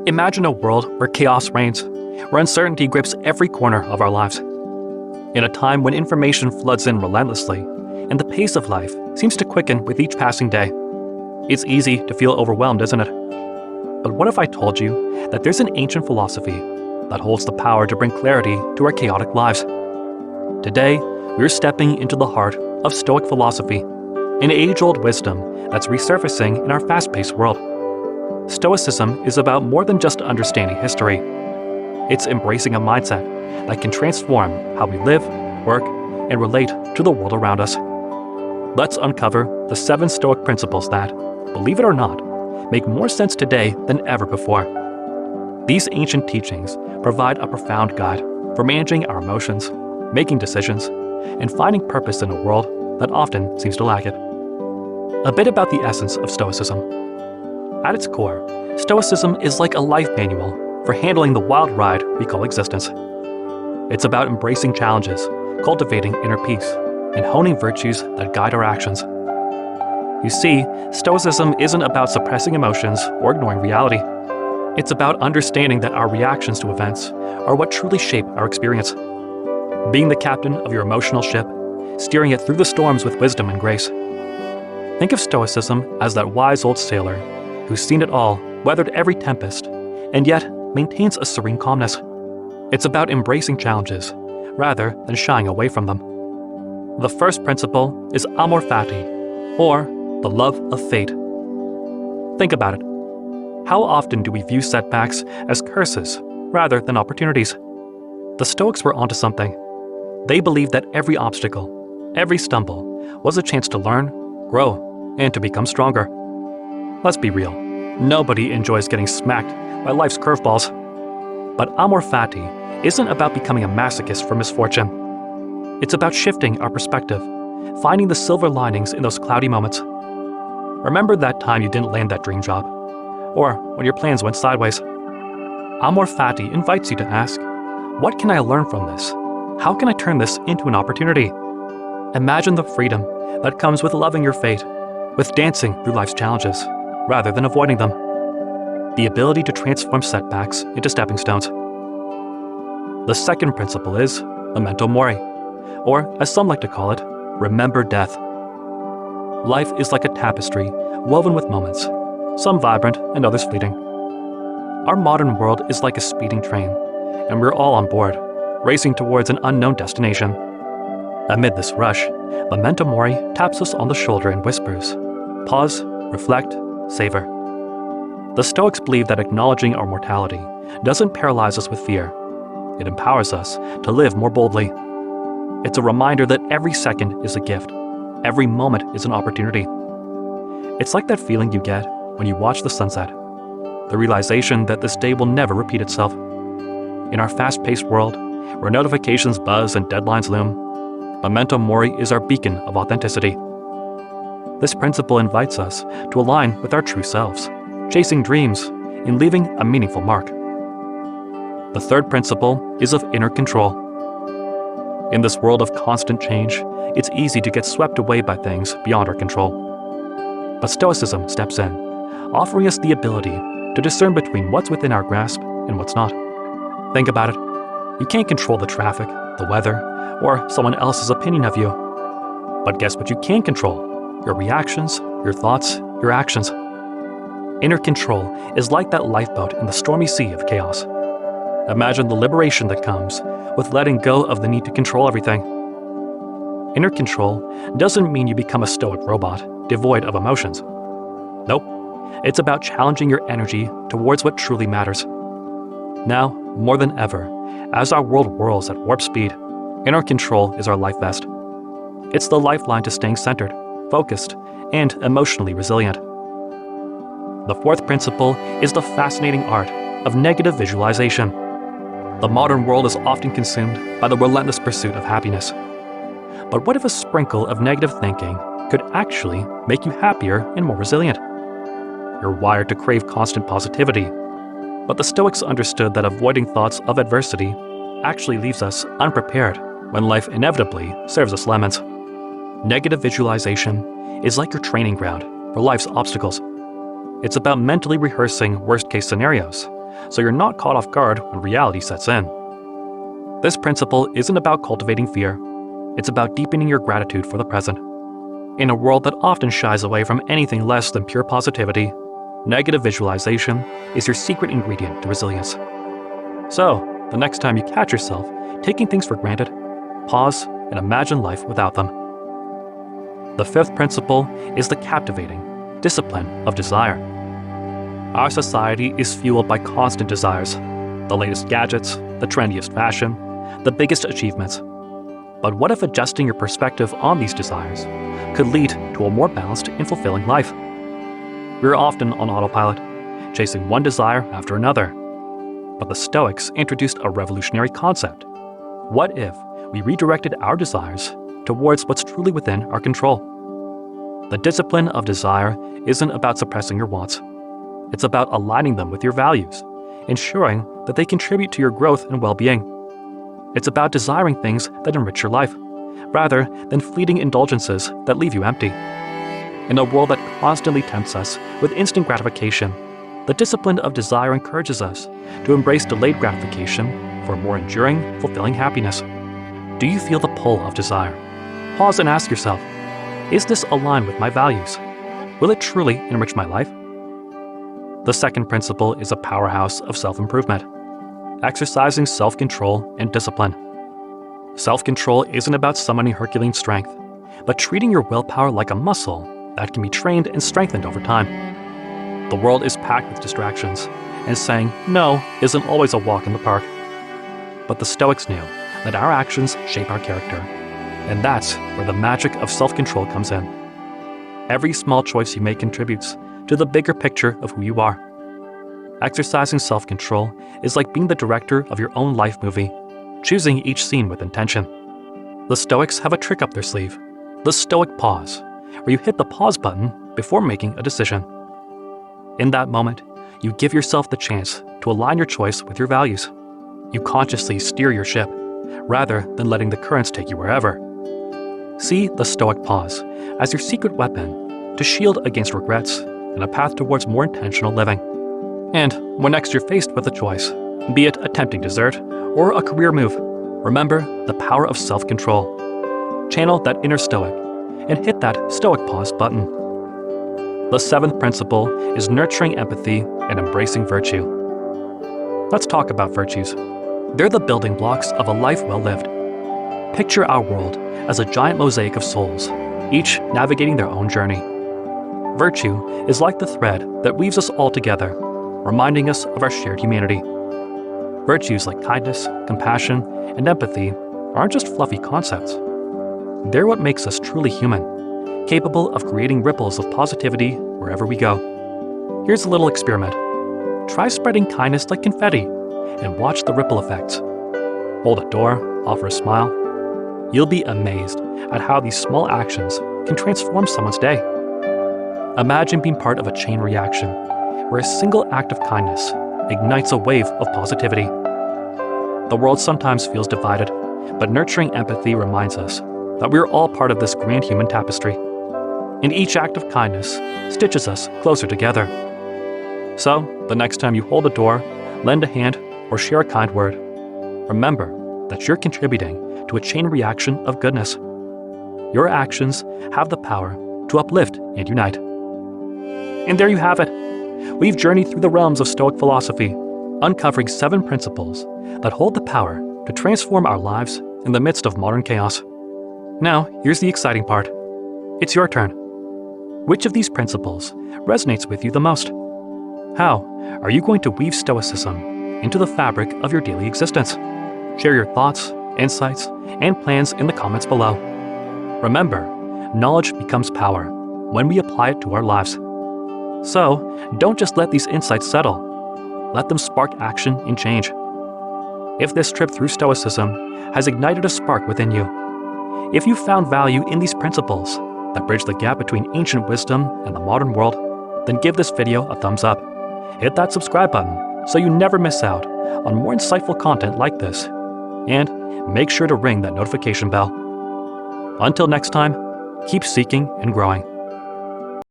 Imagine a world where chaos reigns, where uncertainty grips every corner of our lives. In a time when information floods in relentlessly, and the pace of life seems to quicken with each passing day, it's easy to feel overwhelmed, isn't it? But what if I told you that there's an ancient philosophy that holds the power to bring clarity to our chaotic lives? Today, we're stepping into the heart of Stoic philosophy, an age-old wisdom that's resurfacing in our fast-paced world. Stoicism is about more than just understanding history. It's embracing a mindset that can transform how we live, work, and relate to the world around us. Let's uncover the 7 Stoic principles that, believe it or not, make more sense today than ever before. These ancient teachings provide a profound guide for managing our emotions, making decisions, and finding purpose in a world that often seems to lack it. A bit about the essence of Stoicism. At its core, Stoicism is like a life manual for handling the wild ride we call existence. It's about embracing challenges, cultivating inner peace, and honing virtues that guide our actions. You see, Stoicism isn't about suppressing emotions or ignoring reality. It's about understanding that our reactions to events are what truly shape our experience. Being the captain of your emotional ship, steering it through the storms with wisdom and grace. Think of Stoicism as that wise old sailor who's seen it all, weathered every tempest, and yet maintains a serene calmness. It's about embracing challenges rather than shying away from them. The first principle is amor fati, or the love of fate. Think about it. How often do we view setbacks as curses rather than opportunities? The Stoics were onto something. They believed that every obstacle, every stumble, was a chance to learn, grow, and to become stronger. Let's be real. Nobody enjoys getting smacked by life's curveballs. But amor fati isn't about becoming a masochist for misfortune. It's about shifting our perspective, finding the silver linings in those cloudy moments. Remember that time you didn't land that dream job, or when your plans went sideways. Amor fati invites you to ask, what can I learn from this? How can I turn this into an opportunity? Imagine the freedom that comes with loving your fate, with dancing through life's challenges, rather than avoiding them. The ability to transform setbacks into stepping stones. The second principle is memento mori, or as some like to call it, remember death. Life is like a tapestry woven with moments, some vibrant and others fleeting. Our modern world is like a speeding train, and we're all on board, racing towards an unknown destination. Amid this rush, memento mori taps us on the shoulder and whispers, pause, reflect, savor. The Stoics believe that acknowledging our mortality doesn't paralyze us with fear. It empowers us to live more boldly. It's a reminder that every second is a gift. Every moment is an opportunity. It's like that feeling you get when you watch the sunset. The realization that this day will never repeat itself. In our fast-paced world, where notifications buzz and deadlines loom, memento mori is our beacon of authenticity. This principle invites us to align with our true selves, chasing dreams and leaving a meaningful mark. The third principle is of inner control. In this world of constant change, it's easy to get swept away by things beyond our control. But Stoicism steps in, offering us the ability to discern between what's within our grasp and what's not. Think about it. You can't control the traffic, the weather, or someone else's opinion of you. But guess what you can control? Your reactions, your thoughts, your actions. Inner control is like that lifeboat in the stormy sea of chaos. Imagine the liberation that comes with letting go of the need to control everything. Inner control doesn't mean you become a stoic robot, devoid of emotions. Nope, it's about challenging your energy towards what truly matters. Now, more than ever, as our world whirls at warp speed, inner control is our life vest. It's the lifeline to staying centered, focused, and emotionally resilient. The fourth principle is the fascinating art of negative visualization. The modern world is often consumed by the relentless pursuit of happiness. But what if a sprinkle of negative thinking could actually make you happier and more resilient? You're wired to crave constant positivity, but the Stoics understood that avoiding thoughts of adversity actually leaves us unprepared when life inevitably serves us lemons. Negative visualization is like your training ground for life's obstacles. It's about mentally rehearsing worst-case scenarios so you're not caught off guard when reality sets in. This principle isn't about cultivating fear. It's about deepening your gratitude for the present. In a world that often shies away from anything less than pure positivity, negative visualization is your secret ingredient to resilience. So, the next time you catch yourself taking things for granted, pause and imagine life without them. The fifth principle is the captivating discipline of desire. Our society is fueled by constant desires, the latest gadgets, the trendiest fashion, the biggest achievements. But what if adjusting your perspective on these desires could lead to a more balanced and fulfilling life? We're often on autopilot, chasing one desire after another. But the Stoics introduced a revolutionary concept. What if we redirected our desires towards what's truly within our control? The discipline of desire isn't about suppressing your wants. It's about aligning them with your values, ensuring that they contribute to your growth and well-being. It's about desiring things that enrich your life, rather than fleeting indulgences that leave you empty. In a world that constantly tempts us with instant gratification, the discipline of desire encourages us to embrace delayed gratification for more enduring, fulfilling happiness. Do you feel the pull of desire? Pause and ask yourself, is this aligned with my values? Will it truly enrich my life? The second principle is a powerhouse of self-improvement, exercising self-control and discipline. Self-control isn't about summoning Herculean strength, but treating your willpower like a muscle that can be trained and strengthened over time. The world is packed with distractions, and saying no isn't always a walk in the park. But the Stoics knew that our actions shape our character, and that's where the magic of self-control comes in. Every small choice you make contributes to the bigger picture of who you are. Exercising self-control is like being the director of your own life movie, choosing each scene with intention. The Stoics have a trick up their sleeve, the Stoic pause, where you hit the pause button before making a decision. In that moment, you give yourself the chance to align your choice with your values. You consciously steer your ship, rather than letting the currents take you wherever. See the Stoic pause as your secret weapon to shield against regrets and a path towards more intentional living. And when next you're faced with a choice, be it a tempting dessert or a career move, remember the power of self-control. Channel that inner Stoic and hit that Stoic pause button. The seventh principle is nurturing empathy and embracing virtue. Let's talk about virtues. They're the building blocks of a life well lived. Picture our world as a giant mosaic of souls, each navigating their own journey. Virtue is like the thread that weaves us all together, reminding us of our shared humanity. Virtues like kindness, compassion, and empathy aren't just fluffy concepts. They're what makes us truly human, capable of creating ripples of positivity wherever we go. Here's a little experiment. Try spreading kindness like confetti and watch the ripple effects. Hold a door, offer a smile. You'll be amazed at how these small actions can transform someone's day. Imagine being part of a chain reaction where a single act of kindness ignites a wave of positivity. The world sometimes feels divided, but nurturing empathy reminds us that we're all part of this grand human tapestry. And each act of kindness stitches us closer together. So, the next time you hold a door, lend a hand, or share a kind word, remember that you're contributing to a chain reaction of goodness. Your actions have the power to uplift and unite. And there you have it. We've journeyed through the realms of Stoic philosophy, uncovering 7 principles that hold the power to transform our lives in the midst of modern chaos. Now, here's the exciting part. It's your turn. Which of these principles resonates with you the most? How are you going to weave Stoicism into the fabric of your daily existence? Share your thoughts, insights, and plans in the comments below. Remember, knowledge becomes power when we apply it to our lives. So, don't just let these insights settle. Let them spark action and change. If this trip through Stoicism has ignited a spark within you, if you found value in these principles that bridge the gap between ancient wisdom and the modern world, then give this video a thumbs up. Hit that subscribe button so you never miss out on more insightful content like this. And make sure to ring that notification bell. Until next time, keep seeking and growing.